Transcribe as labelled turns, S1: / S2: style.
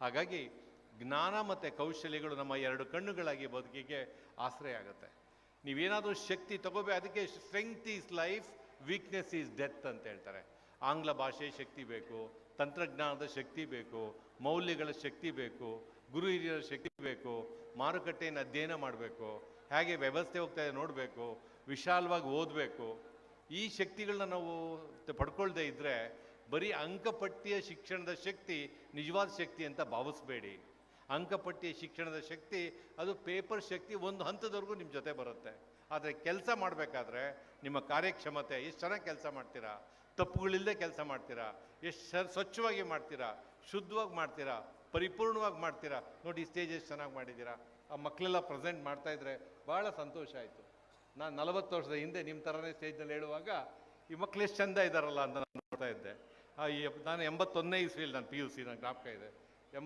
S1: ಹಾಗಾಗಿ ಜ್ಞಾನ ಮತ್ತು ಕೌಶಲ್ಯಗಳು ನಮ್ಮ ಎರಡು ಕಣ್ಣುಗಳಾಗಿ ಬದುಕಿಗೆ ಆಶ್ರಯ ಆಗುತ್ತೆ. ನೀವೇನಾದರೂ ಶಕ್ತಿ ತಗೋಬೇಕು, ಅದಕ್ಕೆ strength is life, weakness is death ಅಂತ ಹೇಳ್ತಾರೆ. ಆಂಗ್ಲ ಭಾಷೆ ಶಕ್ತಿ ಬೇಕು, ತಂತ್ರಜ್ಞಾನದ ಶಕ್ತಿ ಬೇಕು, ಮೌಲ್ಯಗಳ ಶಕ್ತಿ ಬೇಕು, ಗುರು ಹಿರಿಯರ ಶಕ್ತಿ ಬೇಕು, ಮಾರುಕಟ್ಟೆಯನ್ನು ಅಧ್ಯಯನ ಮಾಡಬೇಕು, ಹೇಗೆ ವ್ಯವಸ್ಥೆ ಹೋಗ್ತಾ ಇದೆ ನೋಡಬೇಕು, ವಿಶಾಲವಾಗಿ ಓದಬೇಕು. ಈ ಶಕ್ತಿಗಳನ್ನ ನಾವು ಪಡ್ಕೊಳ್ದೇ ಇದ್ದರೆ ಬರೀ ಅಂಕಪಟ್ಟಿಯ ಶಿಕ್ಷಣದ ಶಕ್ತಿ ನಿಜವಾದ ಶಕ್ತಿ ಅಂತ ಭಾವಿಸ್ಬೇಡಿ. ಅಂಕಪಟ್ಟಿಯ ಶಿಕ್ಷಣದ ಶಕ್ತಿ ಅದು ಪೇಪರ್ ಶಕ್ತಿ, ಒಂದು ಹಂತದವರೆಗೂ ನಿಮ್ಮ ಜೊತೆ ಬರುತ್ತೆ. ಆದರೆ ಕೆಲಸ ಮಾಡಬೇಕಾದ್ರೆ ನಿಮ್ಮ ಕಾರ್ಯಕ್ಷಮತೆ, ಎಷ್ಟು ಚೆನ್ನಾಗಿ ಕೆಲಸ ಮಾಡ್ತೀರಾ, ತಪ್ಪುಗಳಿಲ್ಲದೆ ಕೆಲಸ ಮಾಡ್ತೀರಾ, ಎಷ್ಟು ಸ್ವಚ್ಛವಾಗಿ ಮಾಡ್ತೀರಾ, ಶುದ್ಧವಾಗಿ ಮಾಡ್ತೀರಾ, ಪರಿಪೂರ್ಣವಾಗಿ ಮಾಡ್ತೀರಾ. ನೋಡಿ ಈ ಸ್ಟೇಜ್ ಎಷ್ಟು ಚೆನ್ನಾಗಿ ಮಾಡಿದ್ದೀರಾ. ಆ ಮಕ್ಕಳೆಲ್ಲ ಪ್ರೆಸೆಂಟ್ ಮಾಡ್ತಾಯಿದ್ರೆ ಭಾಳ ಸಂತೋಷ ಆಯಿತು. ನಾನು 40 ವರ್ಷದ ಹಿಂದೆ ನಿಮ್ಮ ಥರನೇ ಸ್ಟೇಜ್ನಲ್ಲಿ ಹೇಳುವಾಗ ಈ ಮಕ್ಕಳು ಎಷ್ಟು ಚೆಂದ ಇದ್ದಾರಲ್ಲ ಅಂತ ನಾನು ನೋಡ್ತಾ ಇದ್ದೆ. ನಾನು 81ನೇ ಇಸ್ವಿಯಲ್ಲಿ ನಾನು PUC, ನನ್ನ ಜ್ಞಾಪಕ ಇದೆ.